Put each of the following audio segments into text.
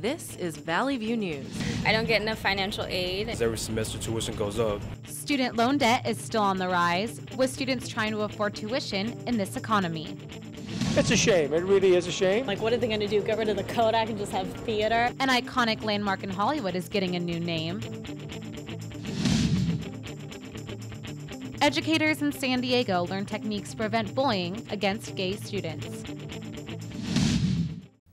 This is Valley View News. I don't get enough financial aid. Every semester tuition goes up. Student loan debt is still on the rise, with students trying to afford tuition in this economy. It's a shame. It really is a shame. Like, what are they going to do? Get rid of the Kodak and just have theater? An iconic landmark in Hollywood is getting a new name. Educators in San Diego learn techniques to prevent bullying against gay students.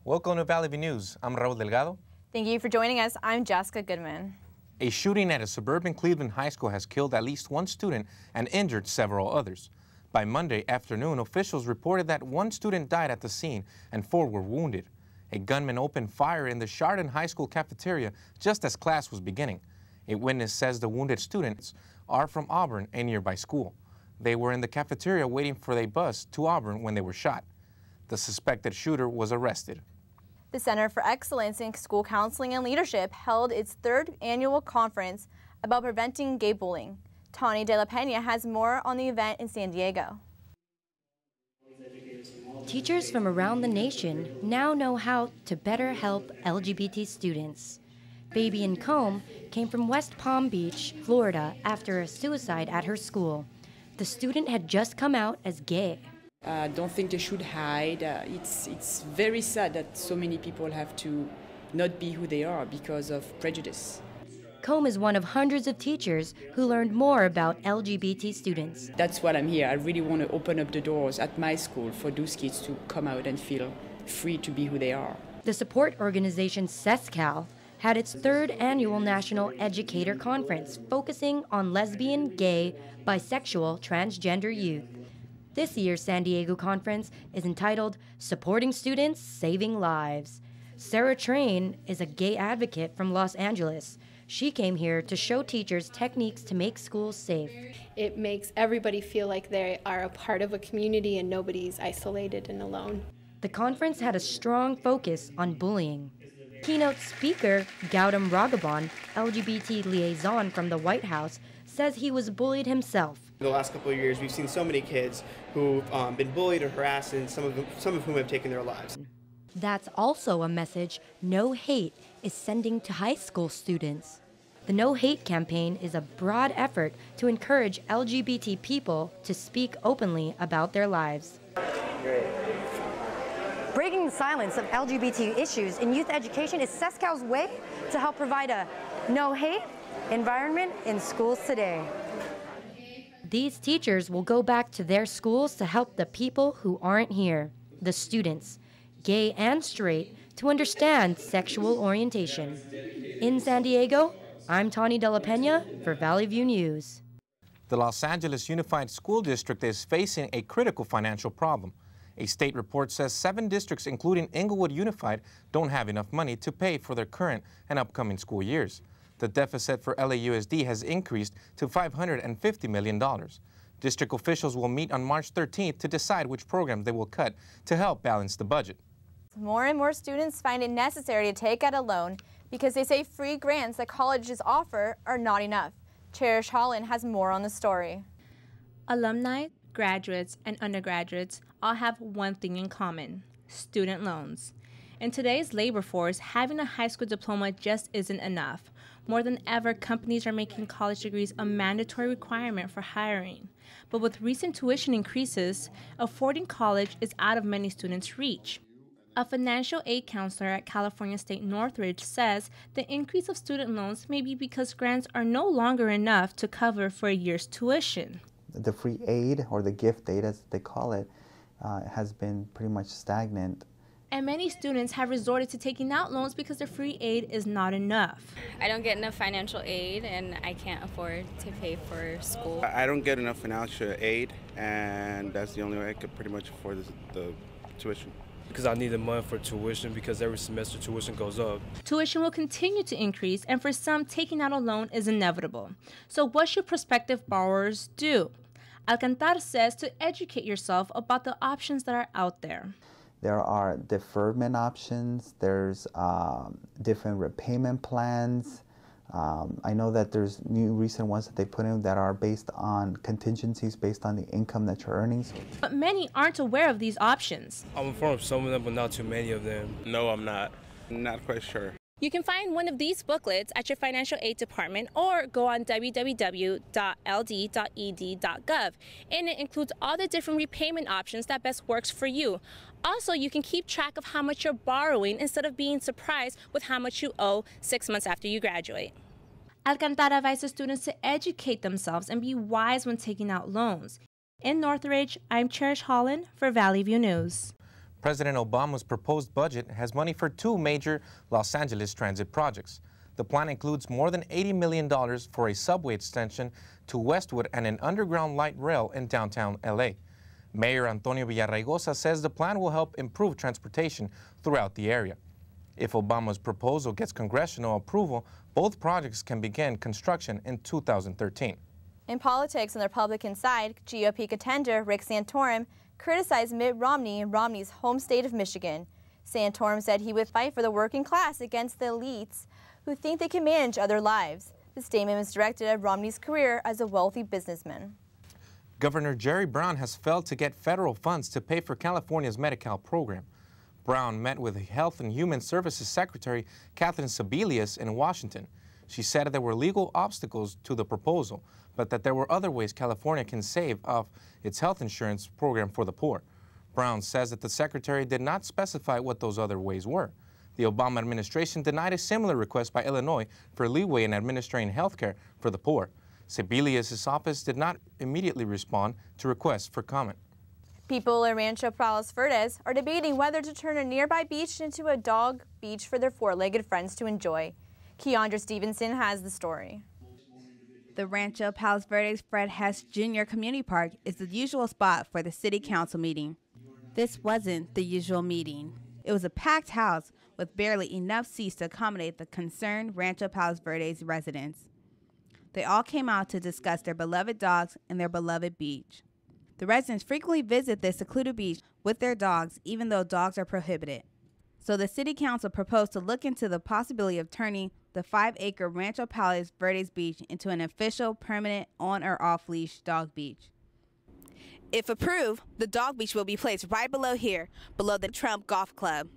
Welcome to Valley View News. I'm Raul Delgado. Thank you for joining us. I'm Jessica Goodman. A shooting at a suburban Cleveland high school has killed at least one student and injured several others. By Monday afternoon, officials reported that one student died at the scene and 4 were wounded. A gunman opened fire in the Chardon High School cafeteria just as class was beginning. A witness says the wounded students are from Auburn, a nearby school. They were in the cafeteria waiting for a bus to Auburn when they were shot. The suspected shooter was arrested. The Center for Excellence in School Counseling and Leadership held its 3rd annual conference about preventing gay bullying. Tawny De La Pena has more on the event in San Diego. Teachers from around the nation now know how to better help LGBT students. Fabian Combe came from West Palm Beach, Florida, after a suicide at her school. The student had just come out as gay. I don't think they should hide. It's very sad that so many people have to not be who they are because of prejudice. Combe is one of hundreds of teachers who learned more about LGBT students. That's what I'm here. I really want to open up the doors at my school for those kids to come out and feel free to be who they are. The support organization CSUN had its 3rd annual National Educator Conference focusing on lesbian, gay, bisexual, transgender youth. This year's San Diego conference is entitled Supporting Students, Saving Lives. Sarah Train is a gay advocate from Los Angeles. She came here to show teachers techniques to make schools safe. It makes everybody feel like they are a part of a community and nobody's isolated and alone. The conference had a strong focus on bullying. Keynote speaker Gautam Raghavan, LGBT liaison from the White House, says he was bullied himself. In the last couple of years, we've seen so many kids who've been bullied or harassed, and some of whom have taken their lives. That's also a message No Hate is sending to high school students. The No Hate campaign is a broad effort to encourage LGBT people to speak openly about their lives. Breaking the silence of LGBT issues in youth education is CSUN's way to help provide a no-hate environment in schools today. These teachers will go back to their schools to help the people who aren't here, the students, gay and straight, to understand sexual orientation. In San Diego, I'm Tawny De La Pena for Valley View News. The Los Angeles Unified School District is facing a critical financial problem. A state report says 7 districts, including Inglewood Unified, don't have enough money to pay for their current and upcoming school years. The deficit for LAUSD has increased to $550 million. District officials will meet on March 13th to decide which programs they will cut to help balance the budget. More and more students find it necessary to take out a loan because they say free grants that colleges offer are not enough. Cherish Holland has more on the story. Alumni, graduates, and undergraduates all have one thing in common: student loans. In today's labor force, having a high school diploma just isn't enough. More than ever, companies are making college degrees a mandatory requirement for hiring. But with recent tuition increases, affording college is out of many students' reach. A financial aid counselor at California State Northridge says the increase of student loans may be because grants are no longer enough to cover for a year's tuition. The free aid, or the gift aid as they call it, has been pretty much stagnant. And many students have resorted to taking out loans because the free aid is not enough. I don't get enough financial aid and I can't afford to pay for school. I don't get enough financial aid, and that's the only way I could pretty much afford the tuition. Because I need the money for tuition, because every semester tuition goes up. Tuition will continue to increase, and for some, taking out a loan is inevitable. So what should prospective borrowers do? Alcantar says to educate yourself about the options that are out there. There are deferment options, there's different repayment plans. I know that there's new recent ones that they put in that are based on contingencies based on the income that you're earning. But many aren't aware of these options. I'm informed of some of them, but not too many of them. No, I'm not. Not quite sure. You can find one of these booklets at your financial aid department or go on www.ld.ed.gov, and it includes all the different repayment options that best works for you. Also, you can keep track of how much you're borrowing instead of being surprised with how much you owe 6 months after you graduate. Alcantara advises students to educate themselves and be wise when taking out loans. In Northridge, I'm Cherish Holland for Valley View News. President Obama's proposed budget has money for 2 major Los Angeles transit projects. The plan includes more than $80 million for a subway extension to Westwood and an underground light rail in downtown LA. Mayor Antonio Villaraigosa says the plan will help improve transportation throughout the area. If Obama's proposal gets congressional approval, both projects can begin construction in 2013. In politics, on the Republican side, GOP contender Rick Santorum criticized Mitt Romney in Romney's home state of Michigan. Santorum said he would fight for the working class against the elites who think they can manage other lives. The statement was directed at Romney's career as a wealthy businessman. Governor Jerry Brown has failed to get federal funds to pay for California's Medi-Cal program. Brown met with Health and Human Services Secretary Catherine Sebelius in Washington. She said there were legal obstacles to the proposal, but that there were other ways California can save off its health insurance program for the poor. Brown says that the secretary did not specify what those other ways were. The Obama administration denied a similar request by Illinois for leeway in administering health care for the poor. Sebelius' office did not immediately respond to requests for comment. People in Rancho Palos Verdes are debating whether to turn a nearby beach into a dog beach for their four-legged friends to enjoy. Keandra Stevenson has the story. The Rancho Palos Verdes Fred Hess Jr. Community Park is the usual spot for the city council meeting. This wasn't the usual meeting. It was a packed house with barely enough seats to accommodate the concerned Rancho Palos Verdes residents. They all came out to discuss their beloved dogs and their beloved beach. The residents frequently visit this secluded beach with their dogs, even though dogs are prohibited. So the city council proposed to look into the possibility of turning the 5-acre Rancho Palos Verdes beach into an official permanent on or off leash dog beach. If approved, the dog beach will be placed right below here, below the Trump Golf Club.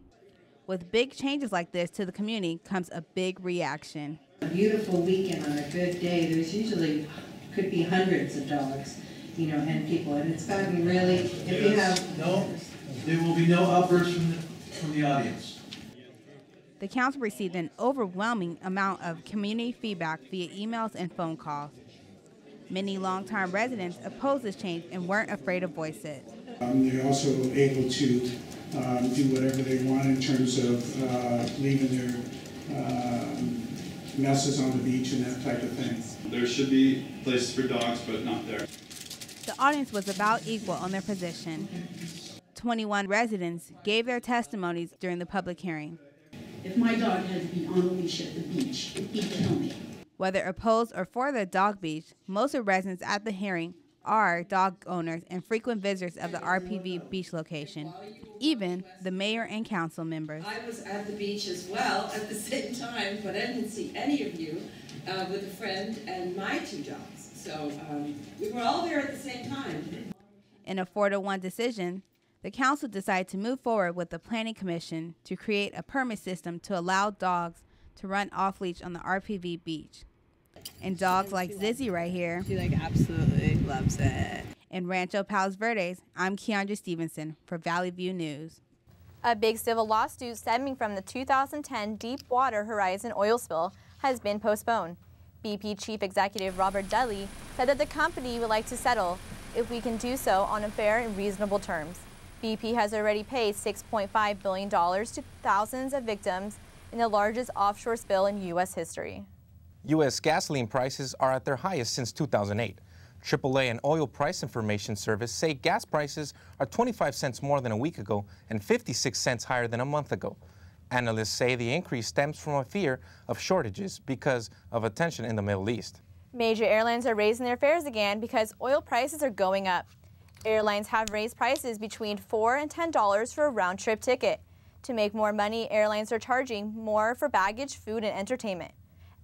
With big changes like this to the community comes a big reaction. A beautiful weekend on a good day, there's usually could be hundreds of dogs, and people, and it's got to be really, if you have... No, there will be no outbursts from the audience. The council received an overwhelming amount of community feedback via emails and phone calls. Many longtime residents opposed this change and weren't afraid to voice it. They're also able to do whatever they want in terms of leaving their messes on the beach and that type of thing. There should be places for dogs, but not there. The audience was about equal on their position. 21 residents gave their testimonies during the public hearing. If my dog had to be on a leash at the beach, he'd kill me. Whether opposed or for the dog beach, most of the residents at the hearing are dog owners and frequent visitors of the RPV beach location, even the mayor and council members. I was at the beach as well at the same time, but I didn't see any of you with a friend and my 2 dogs. So we were all there at the same time. In a 4-1 decision, the council decided to move forward with the Planning Commission to create a permit system to allow dogs to run off-leash on the RPV beach. And dogs like Zizzy right here. She absolutely loves it. In Rancho Palos Verdes, I'm Keandra Stevenson for Valley View News. A big civil lawsuit stemming from the 2010 Deepwater Horizon oil spill has been postponed. BP Chief Executive Robert Dudley said that the company would like to settle if we can do so on fair and reasonable terms. BP has already paid $6.5 billion to thousands of victims in the largest offshore spill in U.S. history. U.S. gasoline prices are at their highest since 2008. AAA and Oil Price Information Service say gas prices are 25 cents more than a week ago and 56 cents higher than a month ago. Analysts say the increase stems from a fear of shortages because of tension in the Middle East. Major airlines are raising their fares again because oil prices are going up. Airlines have raised prices between $4 and $10 for a round-trip ticket. To make more money, airlines are charging more for baggage, food, and entertainment.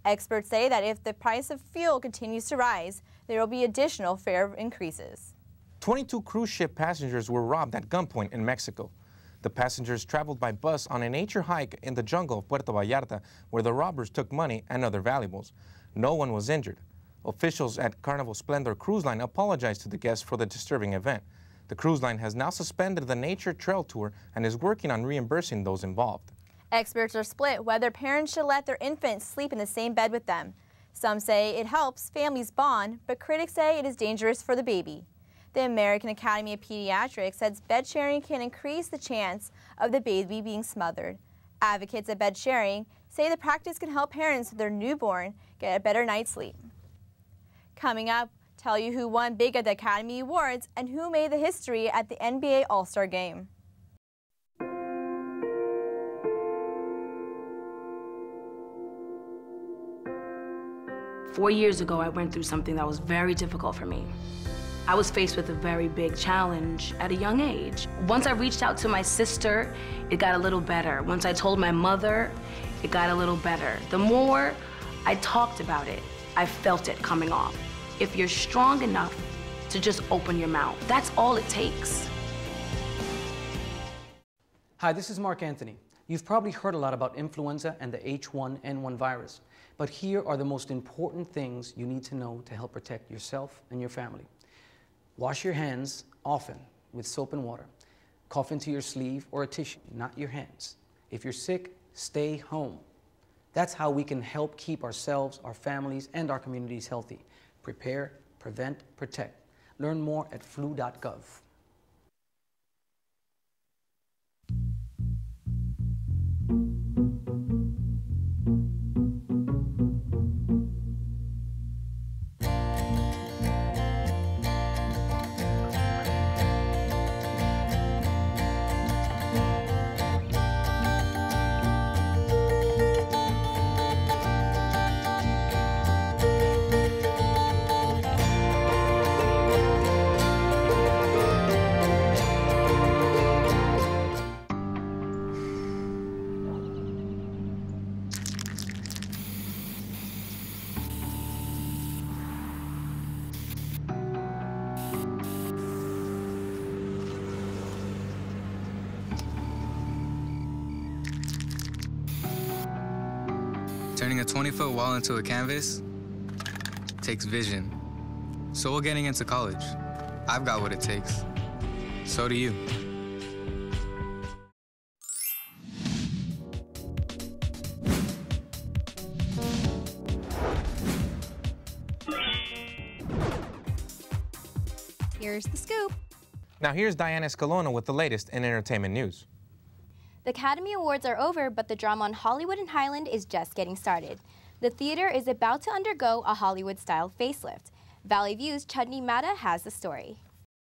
Experts say that if the price of fuel continues to rise, there will be additional fare increases. 22 cruise ship passengers were robbed at gunpoint in Mexico. The passengers traveled by bus on a nature hike in the jungle of Puerto Vallarta, where the robbers took money and other valuables. No one was injured. Officials at Carnival Splendor Cruise Line apologized to the guests for the disturbing event. The cruise line has now suspended the nature trail tour and is working on reimbursing those involved. Experts are split whether parents should let their infants sleep in the same bed with them. Some say it helps families bond, but critics say it is dangerous for the baby. The American Academy of Pediatrics says bed sharing can increase the chance of the baby being smothered. Advocates of bed sharing say the practice can help parents with their newborn get a better night's sleep. Coming up, tell you who won big at the Academy Awards and who made the history at the NBA All-Star Game. 4 years ago, I went through something that was very difficult for me. I was faced with a very big challenge at a young age. Once I reached out to my sister, it got a little better. Once I told my mother, it got a little better. The more I talked about it, I felt it coming off. If you're strong enough to just open your mouth, that's all it takes. Hi, this is Mark Anthony. You've probably heard a lot about influenza and the H1N1 virus, but here are the most important things you need to know to help protect yourself and your family. Wash your hands often with soap and water. Cough into your sleeve or a tissue, not your hands. If you're sick, stay home. That's how we can help keep ourselves, our families, and our communities healthy. Prepare, prevent, protect. Learn more at flu.gov. Turning a 20-foot wall into a canvas takes vision. So will getting into college. I've got what it takes. So do you. Here's the scoop. Now here's Diana Escalona with the latest in entertainment news. The Academy Awards are over, but the drama on Hollywood and Highland is just getting started. The theater is about to undergo a Hollywood-style facelift. Valley View's Chudney Mata has the story.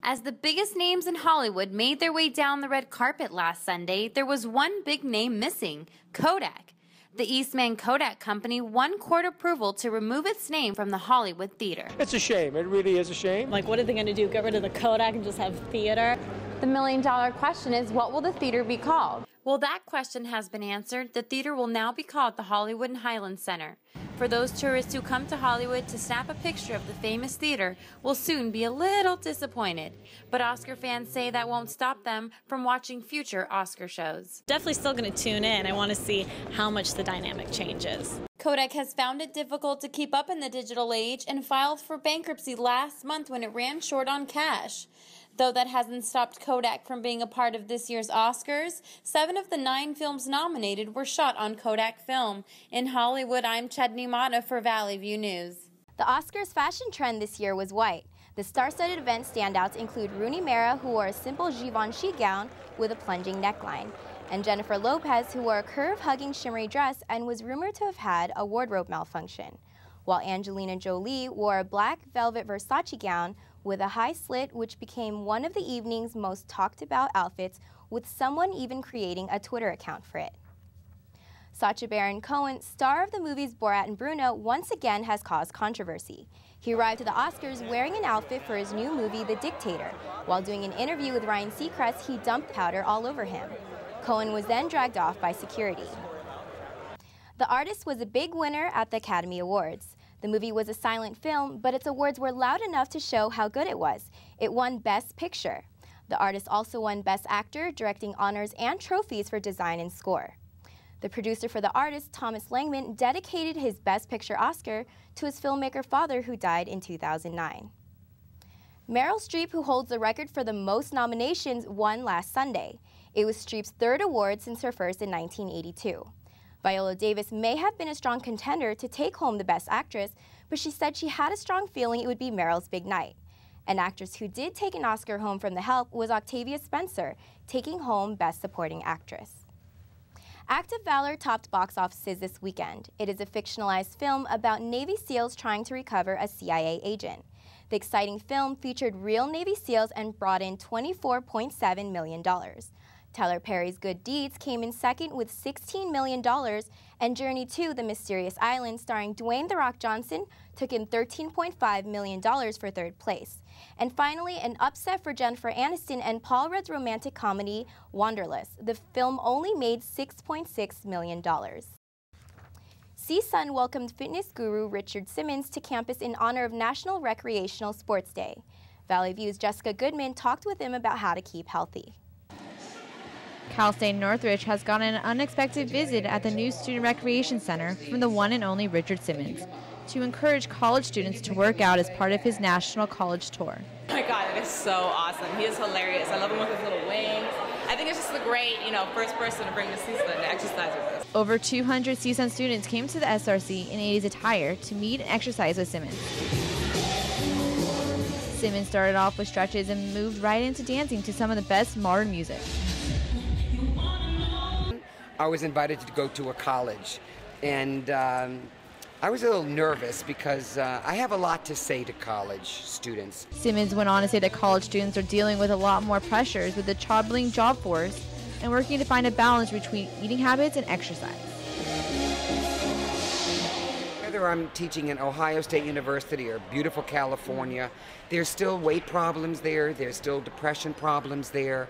As the biggest names in Hollywood made their way down the red carpet last Sunday, there was one big name missing: Kodak. The Eastman Kodak Company won court approval to remove its name from the Hollywood theater. It's a shame. It really is a shame. Like, what are they going to do? Get rid of the Kodak and just have theater? The million-dollar question is, what will the theater be called? Well, that question has been answered. The theater will now be called the Hollywood and Highland Center. For those tourists who come to Hollywood to snap a picture of the famous theater will soon be a little disappointed. But Oscar fans say that won't stop them from watching future Oscar shows. Definitely still going to tune in. I want to see how much the dynamic changes. Kodak has found it difficult to keep up in the digital age and filed for bankruptcy last month when it ran short on cash. Though that hasn't stopped Kodak from being a part of this year's Oscars, 7 of the 9 films nominated were shot on Kodak film. In Hollywood, I'm Chudney Mata for Valley View News. The Oscars fashion trend this year was white. The star-studded event standouts include Rooney Mara, who wore a simple Givenchy gown with a plunging neckline, and Jennifer Lopez, who wore a curve-hugging shimmery dress and was rumored to have had a wardrobe malfunction, while Angelina Jolie wore a black velvet Versace gown with a high slit, which became one of the evening's most talked about outfits, with someone even creating a Twitter account for it. Sacha Baron Cohen, star of the movies Borat and Bruno, once again has caused controversy. He arrived to the Oscars wearing an outfit for his new movie, The Dictator. While doing an interview with Ryan Seacrest, he dumped powder all over him. Cohen was then dragged off by security. The Artist was a big winner at the Academy Awards. The movie was a silent film, but its awards were loud enough to show how good it was. It won Best Picture. The artist also won Best Actor, directing honors, and trophies for design and score. The producer for the artist, Thomas Langman, dedicated his Best Picture Oscar to his filmmaker father, who died in 2009. Meryl Streep, who holds the record for the most nominations, won last Sunday. It was Streep's third award since her first in 1982. Viola Davis may have been a strong contender to take home the Best Actress, but she said she had a strong feeling it would be Meryl's big night. An actress who did take an Oscar home from The Help was Octavia Spencer, taking home Best Supporting Actress. Act of Valor topped box offices this weekend. It is a fictionalized film about Navy SEALs trying to recover a CIA agent. The exciting film featured real Navy SEALs and brought in $24.7 million. Tyler Perry's Good Deeds came in second with $16 million, and Journey to the Mysterious Island, starring Dwayne "The Rock" Johnson, took in $13.5 million for third place. And finally, an upset for Jennifer Aniston and Paul Rudd's romantic comedy, Wanderlust. The film only made $6.6 million. CSUN welcomed fitness guru Richard Simmons to campus in honor of National Recreational Sports Day. Valley View's Jessica Goodman talked with him about how to keep healthy. Cal State Northridge has gotten an unexpected visit at the new Student Recreation Center from the one and only Richard Simmons to encourage college students to work out as part of his national college tour. Oh my God, it is so awesome. He is hilarious. I love him with his little wings. I think it's just a great, first person to bring to CSUN to exercise with us. Over 200 CSUN students came to the SRC in 80s attire to meet and exercise with Simmons. Simmons started off with stretches and moved right into dancing to some of the best modern music. I was invited to go to a college, and I was a little nervous because I have a lot to say to college students. Simmons went on to say that college students are dealing with a lot more pressures with the troubling job force and working to find a balance between eating habits and exercise. Whether I'm teaching in Ohio State University or beautiful California, there's still weight problems there, there's still depression problems there,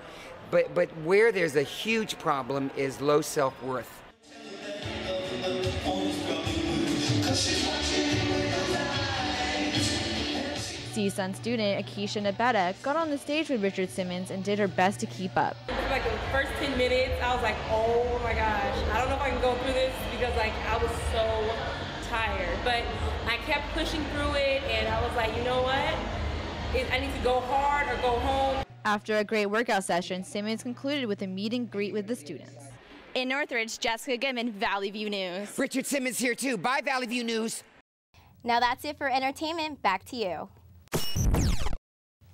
but where there's a huge problem is low self-worth. CSUN student Akeisha Nabetta got on the stage with Richard Simmons and did her best to keep up. Like the first 10 minutes, I was like, oh my gosh, I don't know if I can go through this because I was so tired. But I kept pushing through it, and I was like, you know what? I need to go hard or go home. After a great workout session, Simmons concluded with a meet and greet with the students. In Northridge, Jessica Goodman, Valley View News. Richard Simmons here too. Bye, Valley View News. Now that's it for entertainment. Back to you.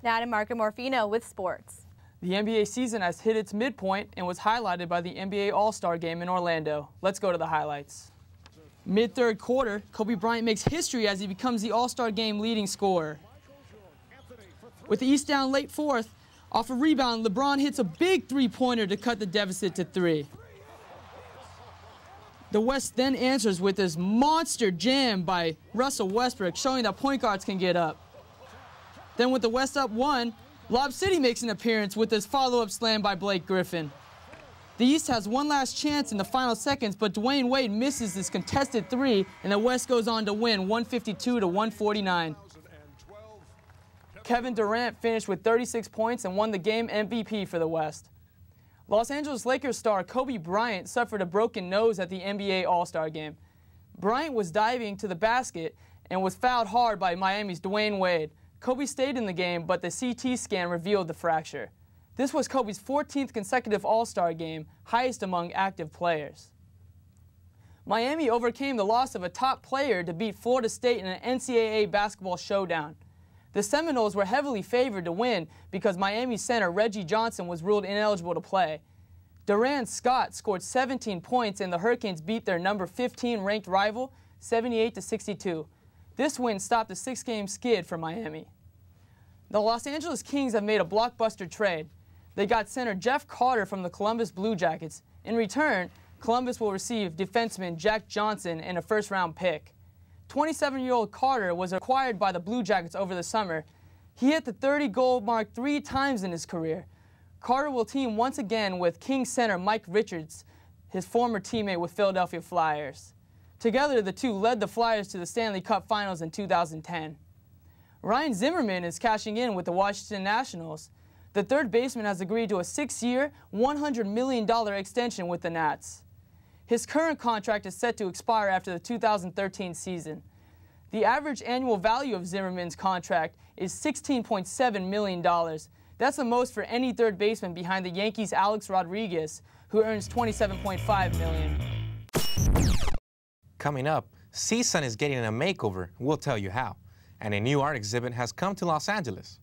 Now to Marco Morfino with sports. The NBA season has hit its midpoint and was highlighted by the NBA All-Star Game in Orlando. Let's go to the highlights. Mid-third quarter, Kobe Bryant makes history as he becomes the All-Star Game leading scorer. With the East down late fourth, off a rebound, LeBron hits a big three-pointer to cut the deficit to 3. The West then answers with this monster jam by Russell Westbrook, showing that point guards can get up. Then with the West up 1, Lob City makes an appearance with this follow-up slam by Blake Griffin. The East has one last chance in the final seconds, but Dwayne Wade misses this contested 3, and the West goes on to win 152-149. Kevin Durant finished with 36 points and won the game MVP for the West. Los Angeles Lakers star Kobe Bryant suffered a broken nose at the NBA All-Star Game. Bryant was diving to the basket and was fouled hard by Miami's Dwayne Wade. Kobe stayed in the game, but the CT scan revealed the fracture. This was Kobe's 14th consecutive All-Star game, highest among active players. Miami overcame the loss of a top player to beat Florida State in an NCAA basketball showdown. The Seminoles were heavily favored to win because Miami center Reggie Johnson was ruled ineligible to play. Duran Scott scored 17 points and the Hurricanes beat their number 15 ranked rival 78-62. This win stopped a 6-game skid for Miami. The Los Angeles Kings have made a blockbuster trade. They got center Jeff Carter from the Columbus Blue Jackets. In return, Columbus will receive defenseman Jack Johnson and a first-round pick. 27-year-old Carter was acquired by the Blue Jackets over the summer. He hit the 30-goal mark 3 times in his career. Carter will team once again with Kings center Mike Richards, his former teammate with Philadelphia Flyers. Together, the two led the Flyers to the Stanley Cup Finals in 2010. Ryan Zimmerman is cashing in with the Washington Nationals. The third baseman has agreed to a 6-year, $100 million extension with the Nats. His current contract is set to expire after the 2013 season. The average annual value of Zimmerman's contract is $16.7 million. That's the most for any third baseman behind the Yankees' Alex Rodriguez, who earns $27.5 million. Coming up, CSUN is getting a makeover. We'll tell you how. And a new art exhibit has come to Los Angeles.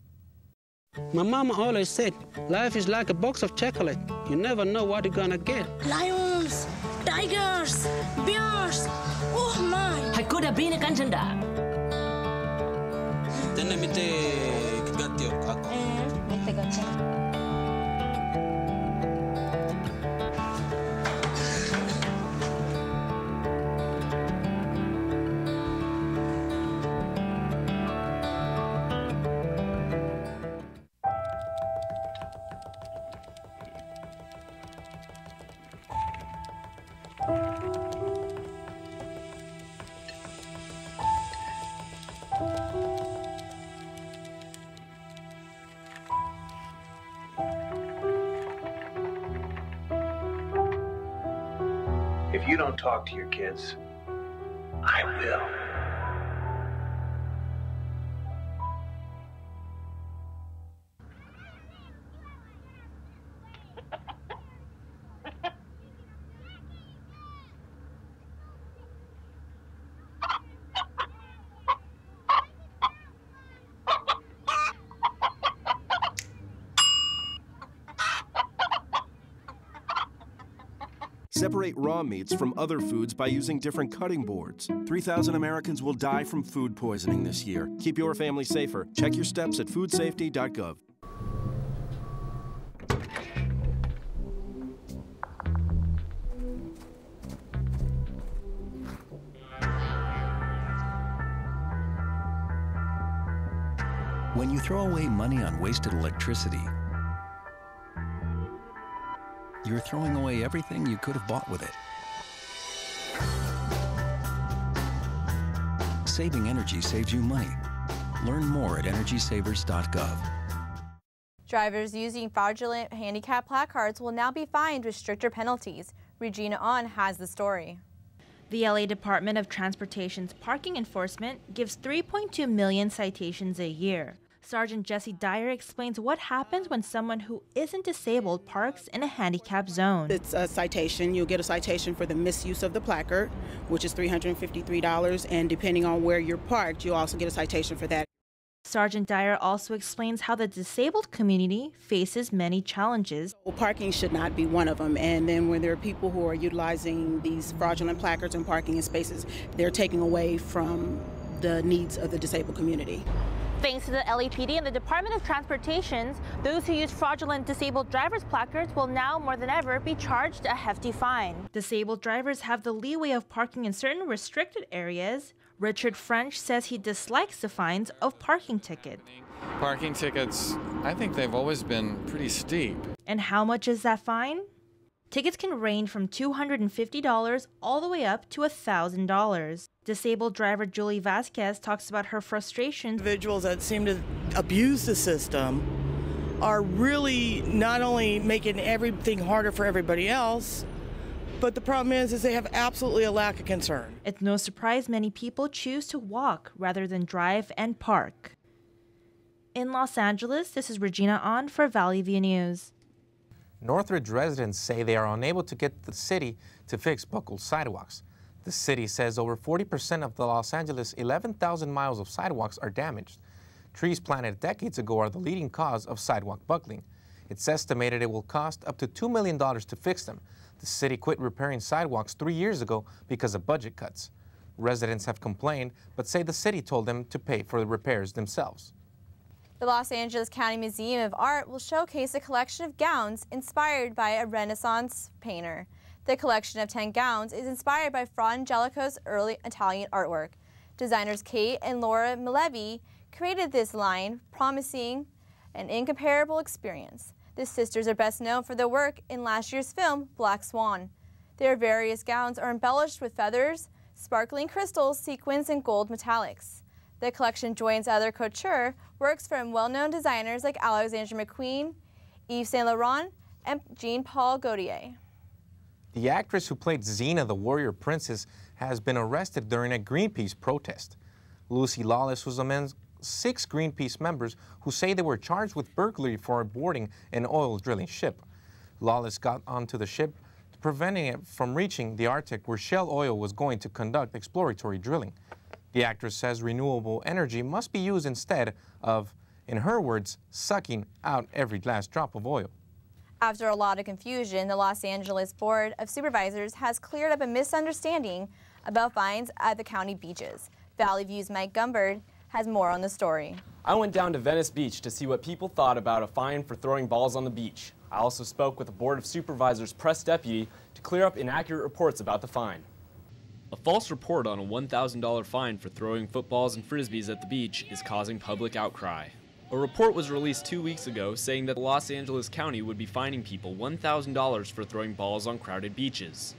My mama always said, life is like a box of chocolate. You never know what you're gonna get. Lions, tigers, bears. Oh my! Hakuna bina kanjanda. Then mite gatio ako. Mite gatio. If you don't talk to your kids, I will. Separate raw meats from other foods by using different cutting boards. 3,000 Americans will die from food poisoning this year. Keep your family safer. Check your steps at foodsafety.gov. When you throw away money on wasted electricity, you're throwing away everything you could have bought with it. Saving energy saves you money. Learn more at energysavers.gov. Drivers using fraudulent handicap placards will now be fined with stricter penalties. Regina On has the story. The LA Department of Transportation's parking enforcement gives 3.2 million citations a year. Sergeant Jesse Dyer explains what happens when someone who isn't disabled parks in a handicap zone. It's a citation. You'll get a citation for the misuse of the placard, which is $353, and depending on where you're parked, you'll also get a citation for that. Sergeant Dyer also explains how the disabled community faces many challenges. Well, parking should not be one of them, and then when there are people who are utilizing these fraudulent placards and parking in spaces, they're taking away from the needs of the disabled community. Thanks to the LAPD and the Department of Transportation, those who use fraudulent disabled driver's placards will now more than ever be charged a hefty fine. Disabled drivers have the leeway of parking in certain restricted areas. Richard French says he dislikes the fines of parking tickets. Parking tickets, I think they've always been pretty steep. And how much is that fine? Tickets can range from $250 all the way up to $1,000. Disabled driver Julie Vasquez talks about her frustration. Individuals that seem to abuse the system are really not only making everything harder for everybody else, but the problem is they have absolutely a lack of concern. It's no surprise many people choose to walk rather than drive and park. In Los Angeles, this is Regina On for Valley View News. Northridge residents say they are unable to get the city to fix buckled sidewalks. The city says over 40% of the Los Angeles 11,000 miles of sidewalks are damaged. Trees planted decades ago are the leading cause of sidewalk buckling. It's estimated it will cost up to $2 million to fix them. The city quit repairing sidewalks 3 years ago because of budget cuts. Residents have complained, but say the city told them to pay for the repairs themselves. The Los Angeles County Museum of Art will showcase a collection of gowns inspired by a Renaissance painter. The collection of 10 gowns is inspired by Fra Angelico's early Italian artwork. Designers Kate and Laura Milevi created this line, promising an incomparable experience. The sisters are best known for their work in last year's film, Black Swan. Their various gowns are embellished with feathers, sparkling crystals, sequins, and gold metallics. The collection joins other couture works from well-known designers like Alexander McQueen, Yves Saint Laurent, and Jean-Paul Gaultier. The actress who played Xena, the warrior princess, has been arrested during a Greenpeace protest. Lucy Lawless was among 6 Greenpeace members who say they were charged with burglary for boarding an oil drilling ship. Lawless got onto the ship, preventing it from reaching the Arctic, where Shell Oil was going to conduct exploratory drilling. The actress says renewable energy must be used instead of, in her words, sucking out every last drop of oil. After a lot of confusion, the Los Angeles Board of Supervisors has cleared up a misunderstanding about fines at the county beaches. Valley View's Mike Gumbard has more on the story. I went down to Venice Beach to see what people thought about a fine for throwing balls on the beach. I also spoke with the Board of Supervisors press deputy to clear up inaccurate reports about the fine. A false report on a $1,000 fine for throwing footballs and frisbees at the beach is causing public outcry. A report was released 2 weeks ago saying that Los Angeles County would be fining people $1,000 for throwing balls on crowded beaches.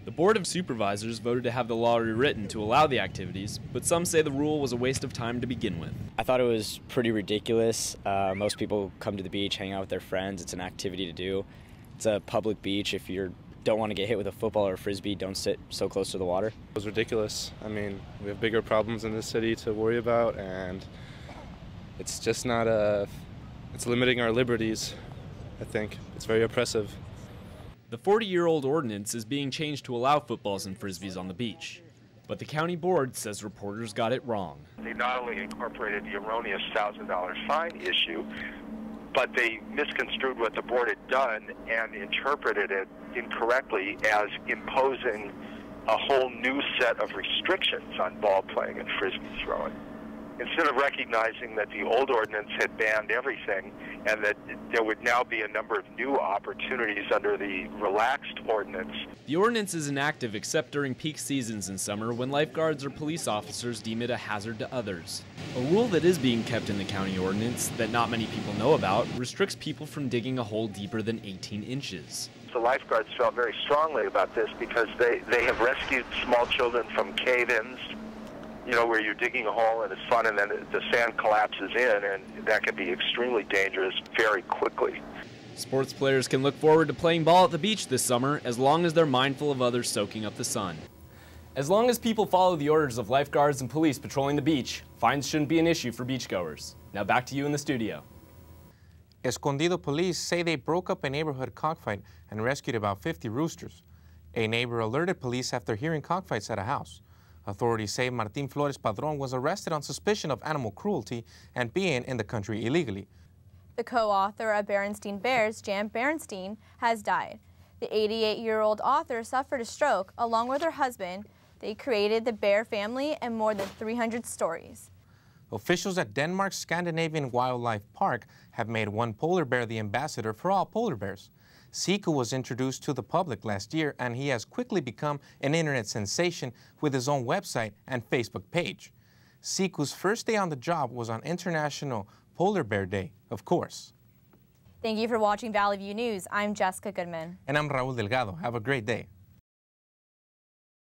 The Board of Supervisors voted to have the law rewritten to allow the activities, but some say the rule was a waste of time to begin with. I thought it was pretty ridiculous. Most people come to the beach, hang out with their friends. It's an activity to do. It's a public beach. If you don't want to get hit with a football or a frisbee, don't sit so close to the water. It was ridiculous. I mean, we have bigger problems in this city to worry about, and it's just not it's limiting our liberties, I think. It's very oppressive. The 40-year-old ordinance is being changed to allow footballs and frisbees on the beach. But the county board says reporters got it wrong. They not only incorporated the erroneous $1,000 fine issue, but they misconstrued what the board had done and interpreted it incorrectly as imposing a whole new set of restrictions on ball playing and frisbee throwing. Instead of recognizing that the old ordinance had banned everything and that there would now be a number of new opportunities under the relaxed ordinance. The ordinance is inactive except during peak seasons in summer when lifeguards or police officers deem it a hazard to others. A rule that is being kept in the county ordinance that not many people know about restricts people from digging a hole deeper than 18 inches. The lifeguards felt very strongly about this because they have rescued small children from cave-ins, you know, where you're digging a hole and it's fun and then the sand collapses in, and that can be extremely dangerous very quickly. Sports players can look forward to playing ball at the beach this summer as long as they're mindful of others soaking up the sun. As long as people follow the orders of lifeguards and police patrolling the beach, fines shouldn't be an issue for beachgoers. Now back to you in the studio. Escondido police say they broke up a neighborhood cockfight and rescued about 50 roosters. A neighbor alerted police after hearing cockfights at a house. Authorities say Martin Flores Padron was arrested on suspicion of animal cruelty and being in the country illegally. The co-author of Berenstein Bears, Jan Berenstein, has died. The 88-year-old author suffered a stroke along with her husband. They created the Bear family and more than 300 stories. Officials at Denmark's Scandinavian Wildlife Park have made one polar bear the ambassador for all polar bears. Siku was introduced to the public last year, and he has quickly become an internet sensation with his own website and Facebook page. Siku's first day on the job was on International Polar Bear Day, of course. Thank you for watching Valley View News. I'm Jessica Goodman. And I'm Raul Delgado. Have a great day.